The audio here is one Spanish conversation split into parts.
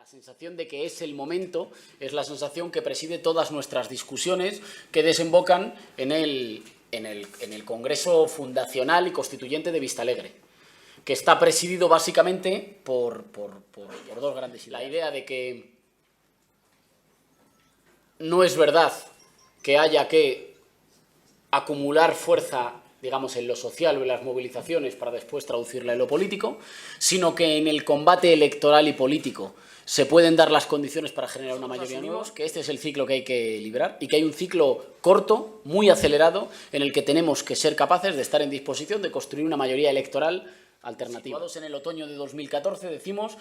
sensación de que es el momento, es la sensación que preside todas nuestras discusiones que desembocan en el Congreso Fundacional y Constituyente de Vistalegre, que está presidido básicamente por dos grandes ideas. La idea de que no es verdad que haya que acumular fuerza, digamos, en lo social o en las movilizaciones para después traducirla en lo político, sino que en el combate electoral y político se pueden dar las condiciones para generar una mayoría nueva, que este es el ciclo que hay que librar y que hay un ciclo corto, muy acelerado, en el que tenemos que ser capaces de estar en disposición de construir una mayoría electoral alternativa. En el otoño de 2014 decimos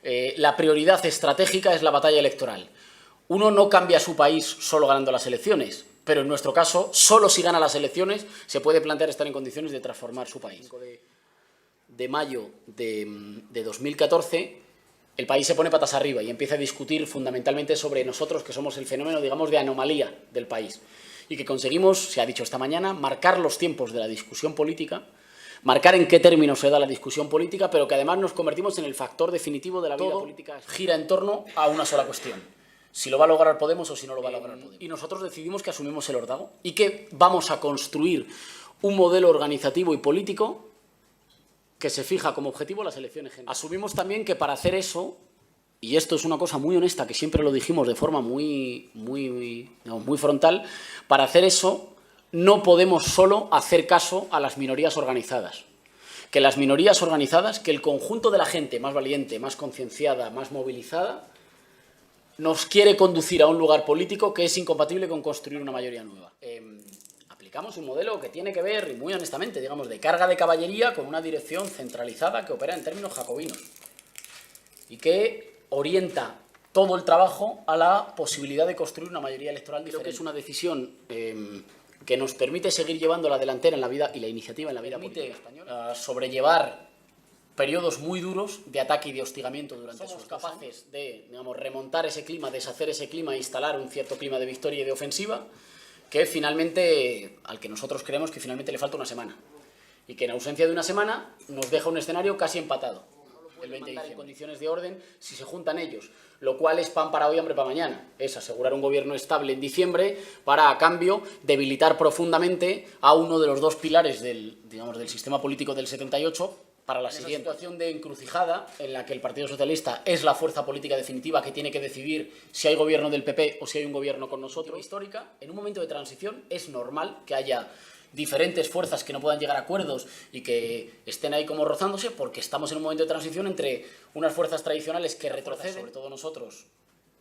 la prioridad estratégica es la batalla electoral. Uno no cambia su país solo ganando las elecciones, pero en nuestro caso, solo si gana las elecciones se puede plantear estar en condiciones de transformar su país. De mayo de 2014, el país se pone patas arriba y empieza a discutir fundamentalmente sobre nosotros, que somos el fenómeno, digamos, de anomalía del país. Y que conseguimos, se ha dicho esta mañana, marcar los tiempos de la discusión política, marcar en qué términos se da la discusión política, pero que además nos convertimos en el factor definitivo de la vida política. Gira en torno a una sola cuestión: si lo va a lograr Podemos o si no lo va a lograr Podemos. Y nosotros decidimos que asumimos el órdago y que vamos a construir un modelo organizativo y político que se fija como objetivo las elecciones generales. Asumimos también que para hacer eso, y esto es una cosa muy honesta, que siempre lo dijimos de forma muy frontal, para hacer eso no podemos solo hacer caso a las minorías organizadas. Que las minorías organizadas, que el conjunto de la gente más valiente, más concienciada, más movilizada, nos quiere conducir a un lugar político que es incompatible con construir una mayoría nueva. Aplicamos un modelo que tiene que ver, y muy honestamente, digamos, de carga de caballería con una dirección centralizada que opera en términos jacobinos y que orienta todo el trabajo a la posibilidad de construir una mayoría electoral diferente. Creo que es una decisión que nos permite seguir llevando la delantera en la vida y la iniciativa en la vida política española, sobrellevar periodos muy duros de ataque y de hostigamiento durante esos 2 años. Somos capaces de, digamos, remontar ese clima, deshacer ese clima e instalar un cierto clima de victoria y de ofensiva, que finalmente, al que nosotros creemos que finalmente le falta una semana, y que en ausencia de una semana nos deja un escenario casi empatado. El 20 de diciembre. En condiciones de orden si se juntan ellos, lo cual es pan para hoy, hambre para mañana. Es asegurar un gobierno estable en diciembre para, a cambio, debilitar profundamente a uno de los 2 pilares del sistema político del 78 para la siguiente situación de encrucijada en la que el Partido Socialista es la fuerza política definitiva que tiene que decidir si hay gobierno del PP o si hay un gobierno con nosotros. Histórica, en un momento de transición es normal que haya diferentes fuerzas que no puedan llegar a acuerdos y que estén ahí como rozándose, porque estamos en un momento de transición entre unas fuerzas tradicionales que retroceden, sobre todo nosotros,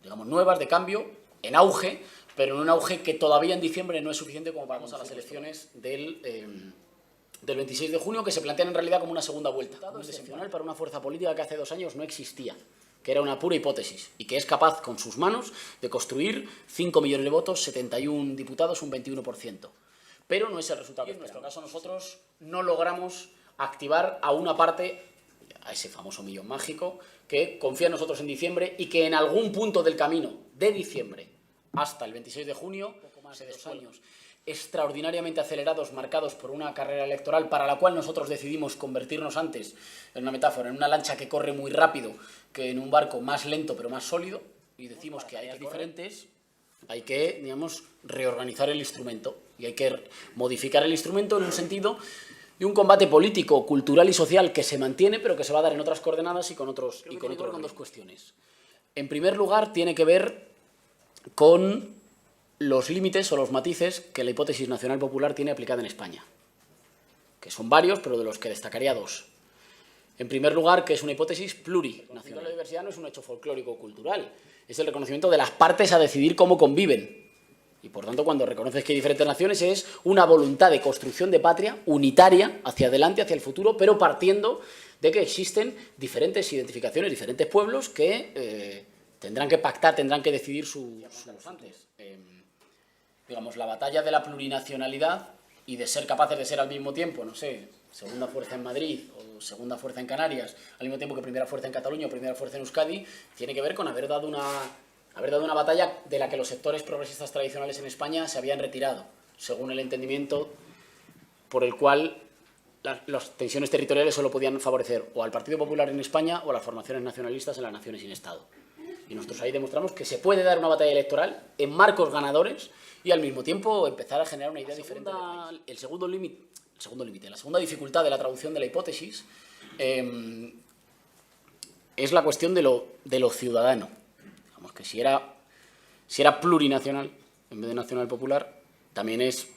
digamos, nuevas, de cambio, en auge, pero en un auge que todavía en diciembre no es suficiente como para a las elecciones del 26 de junio, que se plantean en realidad como una segunda vuelta. Un excepcional para una fuerza política que hace 2 años no existía, que era una pura hipótesis, y que es capaz con sus manos de construir 5 millones de votos, 71 diputados, un 21%. Pero no es el resultado. En nuestro caso nosotros no logramos activar a una parte, a ese famoso millón mágico, que confía en nosotros en diciembre y que en algún punto del camino de diciembre hasta el 26 de junio, poco más de 2 años, extraordinariamente acelerados, marcados por una carrera electoral para la cual nosotros decidimos convertirnos antes, en una metáfora, en una lancha que corre muy rápido que en un barco más lento pero más sólido, y decimos que hay diferentes. Hay que, digamos, reorganizar el instrumento y hay que modificar el instrumento en un sentido de un combate político, cultural y social que se mantiene, pero que se va a dar en otras coordenadas y con 2 cuestiones. En primer lugar, tiene que ver con los límites o los matices que la hipótesis nacional popular tiene aplicada en España, que son varios, pero de los que destacaría 2. En primer lugar, que es una hipótesis plurinacional. La diversidad no es un hecho folclórico o cultural, es el reconocimiento de las partes a decidir cómo conviven. Y por tanto, cuando reconoces que hay diferentes naciones, es una voluntad de construcción de patria unitaria hacia adelante, hacia el futuro, pero partiendo de que existen diferentes identificaciones, diferentes pueblos que tendrán que pactar, tendrán que decidir sus antes. Digamos, la batalla de la plurinacionalidad y de ser capaces de ser al mismo tiempo, no sé, segunda fuerza en Madrid o segunda fuerza en Canarias, al mismo tiempo que primera fuerza en Cataluña o primera fuerza en Euskadi, tiene que ver con haber dado una batalla de la que los sectores progresistas tradicionales en España se habían retirado, según el entendimiento por el cual las tensiones territoriales solo podían favorecer o al Partido Popular en España o a las formaciones nacionalistas en las naciones sin Estado. Y nosotros ahí demostramos que se puede dar una batalla electoral en marcos ganadores y al mismo tiempo empezar a generar una idea diferente. El segundo límite, la segunda dificultad de la traducción de la hipótesis es la cuestión de lo ciudadano. Digamos que si era plurinacional en vez de nacional popular, también es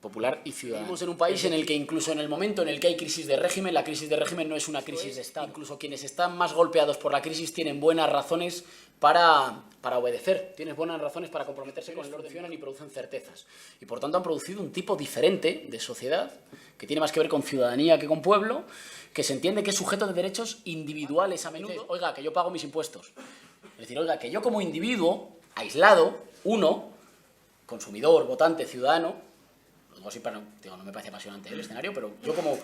popular y ciudadano. Vivimos en un país en el que incluso en el momento en el que hay crisis de régimen, la crisis de régimen no es una crisis de Estado. Incluso quienes están más golpeados por la crisis tienen buenas razones para obedecer, tienen buenas razones para comprometerse con el orden y producen certezas. Y por tanto han producido un tipo diferente de sociedad que tiene más que ver con ciudadanía que con pueblo, que se entiende que es sujeto de derechos individuales a menudo. Oiga, que yo pago mis impuestos. Es decir, oiga, que yo como individuo, aislado, uno, consumidor, votante, ciudadano, así para, digo, no me parece apasionante el escenario, pero yo como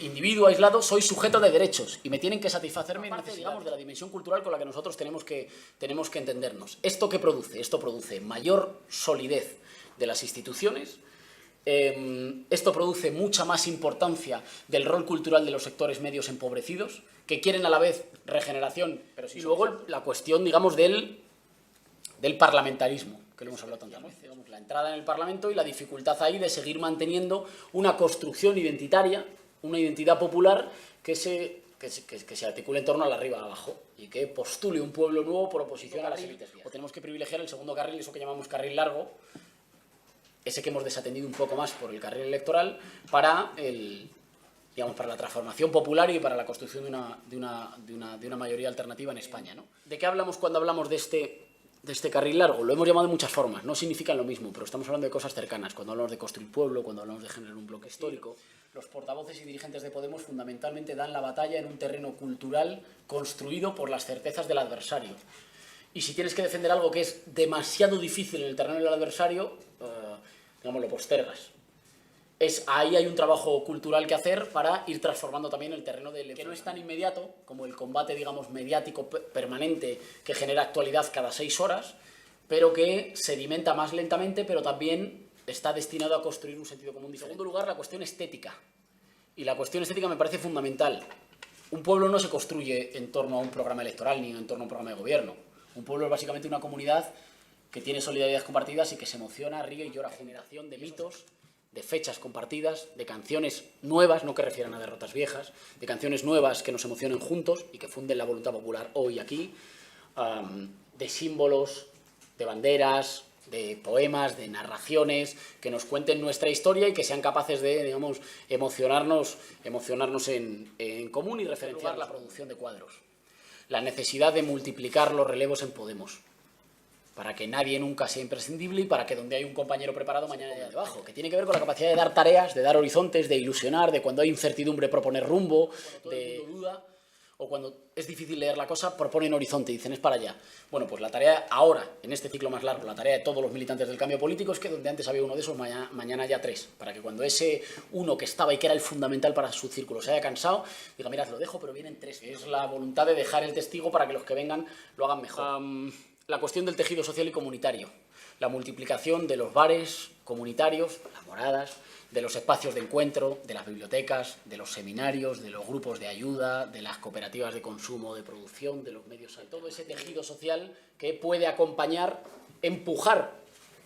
individuo aislado soy sujeto de derechos y me tienen que satisfacerme parte, digamos, de la dimensión cultural con la que nosotros tenemos que entendernos. ¿Esto qué produce? Esto produce mayor solidez de las instituciones, esto produce mucha más importancia del rol cultural de los sectores medios empobrecidos, que quieren a la vez regeneración, pero sí, y luego la cuestión, digamos, del parlamentarismo, que lo hemos hablado tantas veces. Digamos, la entrada en el Parlamento y la dificultad ahí de seguir manteniendo una construcción identitaria, una identidad popular que se articule en torno al arriba abajo y que postule un pueblo nuevo por oposición a las élites viejas. O tenemos que privilegiar el segundo carril, eso que llamamos carril largo, ese que hemos desatendido un poco más por el carril electoral, para para la transformación popular y para la construcción de una mayoría alternativa en España, ¿no? ¿De qué hablamos cuando hablamos de este carril largo? Lo hemos llamado de muchas formas, no significan lo mismo, pero estamos hablando de cosas cercanas. Cuando hablamos de construir pueblo, cuando hablamos de generar un bloque histórico, los portavoces y dirigentes de Podemos fundamentalmente dan la batalla en un terreno cultural construido por las certezas del adversario. Y si tienes que defender algo que es demasiado difícil en el terreno del adversario, digamos, lo postergas. Ahí hay un trabajo cultural que hacer para ir transformando también el terreno que no es tan inmediato como el combate, digamos, mediático permanente que genera actualidad cada 6 horas, pero que sedimenta más lentamente, pero también está destinado a construir un sentido común diferente. En segundo lugar, la cuestión estética. Y la cuestión estética me parece fundamental. Un pueblo no se construye en torno a un programa electoral ni en torno a un programa de gobierno. Un pueblo es básicamente una comunidad que tiene solidaridades compartidas y que se emociona, ríe y llora. Generación de mitos, de fechas compartidas, de canciones nuevas, no que refieran a derrotas viejas, de canciones nuevas que nos emocionen juntos y que funden la voluntad popular hoy aquí, de símbolos, de banderas, de poemas, de narraciones, que nos cuenten nuestra historia y que sean capaces de, digamos, emocionarnos en común y referenciar la producción de cuadros. La necesidad de multiplicar los relevos en Podemos, para que nadie nunca sea imprescindible y para que donde hay un compañero preparado mañana haya debajo, que tiene que ver con la capacidad de dar tareas, de dar horizontes, de ilusionar, de cuando hay incertidumbre proponer rumbo, de duda, o cuando es difícil leer la cosa, proponen horizonte y dicen es para allá. Bueno, pues la tarea ahora, en este ciclo más largo, la tarea de todos los militantes del cambio político es que donde antes había uno de esos, mañana haya 3, para que cuando ese uno que estaba y que era el fundamental para su círculo se haya cansado, diga, mirad, lo dejo, pero vienen 3. Es la voluntad de dejar el testigo para que los que vengan lo hagan mejor. La cuestión del tejido social y comunitario, la multiplicación de los bares comunitarios, las moradas, de los espacios de encuentro, de las bibliotecas, de los seminarios, de los grupos de ayuda, de las cooperativas de consumo, de producción, de los medios, todo ese tejido social que puede acompañar, empujar,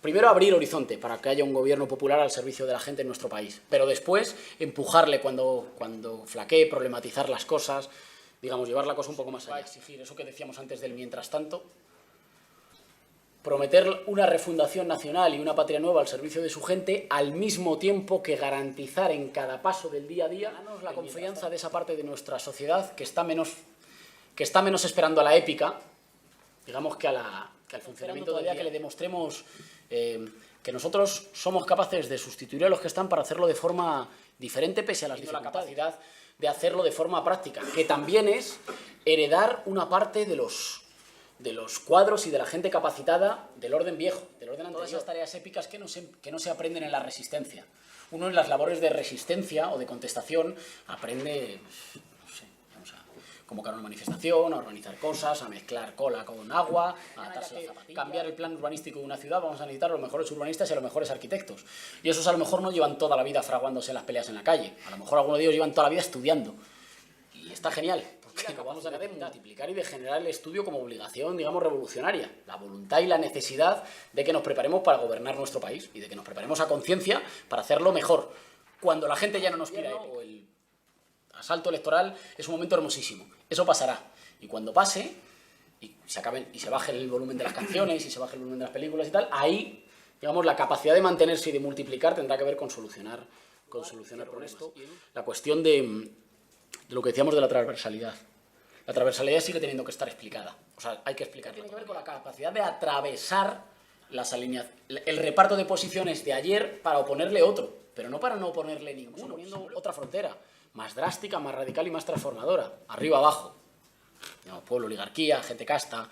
primero abrir horizonte para que haya un gobierno popular al servicio de la gente en nuestro país, pero después empujarle cuando flaquee, problematizar las cosas, digamos, llevar la cosa un poco más allá. Exigir eso que decíamos antes del mientras tanto, prometer una refundación nacional y una patria nueva al servicio de su gente, al mismo tiempo que garantizar en cada paso del día a día la confianza de esa parte de nuestra sociedad que está menos esperando a la épica, digamos, que al funcionamiento del día, que le demostremos que nosotros somos capaces de sustituir a los que están para hacerlo de forma diferente pese a las dificultades. La capacidad de hacerlo de forma práctica, que también es heredar una parte de los cuadros y de la gente capacitada del orden viejo, del orden anterior. Todas esas tareas épicas que no se aprenden en la resistencia. Uno en las labores de resistencia o de contestación aprende, no sé, vamos a convocar una manifestación, a organizar cosas, a mezclar cola con agua, a atarse la zapatilla, cambiar el plan urbanístico de una ciudad. Vamos a necesitar a los mejores urbanistas y a los mejores arquitectos. Y esos a lo mejor no llevan toda la vida fraguándose las peleas en la calle. A lo mejor algunos de ellos llevan toda la vida estudiando. Y está genial, que no vamos a de multiplicar y de generar el estudio como obligación, digamos, revolucionaria. La voluntad y la necesidad de que nos preparemos para gobernar nuestro país y de que nos preparemos a conciencia para hacerlo mejor. Cuando la gente ya no nos pida o el asalto electoral es un momento hermosísimo. Eso pasará. Y cuando pase, y se baje el volumen de las canciones y se baje el volumen de las películas y tal, ahí, digamos, la capacidad de mantenerse y de multiplicar tendrá que ver con solucionar con esto la cuestión de lo que decíamos de la transversalidad. La transversalidad sigue teniendo que estar explicada. O sea, hay que explicarla. Tiene que ver con la capacidad de atravesar el reparto de posiciones de ayer para oponerle otro, pero no para no oponerle ninguno, poniendo otra frontera más drástica, más radical y más transformadora, arriba abajo. Digamos, pueblo, oligarquía, gente casta,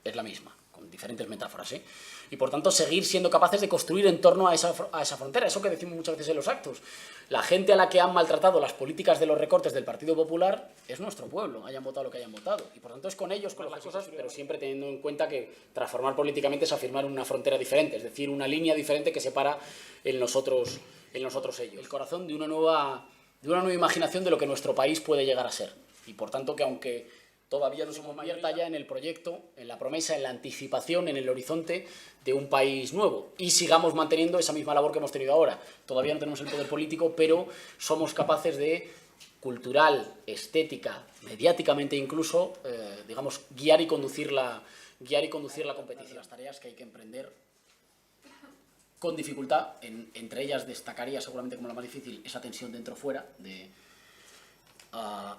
es la misma, con diferentes metáforas, ¿eh? Y por tanto seguir siendo capaces de construir en torno a esa frontera, eso que decimos muchas veces en los actos. La gente a la que han maltratado las políticas de los recortes del Partido Popular es nuestro pueblo, hayan votado lo que hayan votado. Y por tanto es con ellos, con las cosas, pero siempre teniendo en cuenta que transformar políticamente es afirmar una frontera diferente, es decir, una línea diferente que separa en nosotros ellos. El corazón de una nueva imaginación de lo que nuestro país puede llegar a ser. Y por tanto que aunque todavía no somos mayor talla en el proyecto, en la promesa, en la anticipación, en el horizonte de un país nuevo. Y sigamos manteniendo esa misma labor que hemos tenido ahora. Todavía no tenemos el poder político, pero somos capaces de, cultural, estética, mediáticamente incluso, digamos, guiar y conducir la competición. Las tareas que hay que emprender con dificultad, entre ellas destacaría seguramente como la más difícil esa tensión dentro-fuera,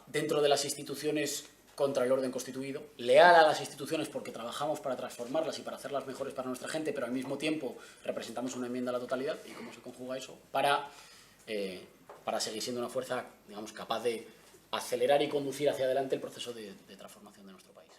dentro de las instituciones contra el orden constituido, leal a las instituciones porque trabajamos para transformarlas y para hacerlas mejores para nuestra gente, pero al mismo tiempo representamos una enmienda a la totalidad, y cómo se conjuga eso, para seguir siendo una fuerza, digamos, capaz de acelerar y conducir hacia adelante el proceso de transformación de nuestro país.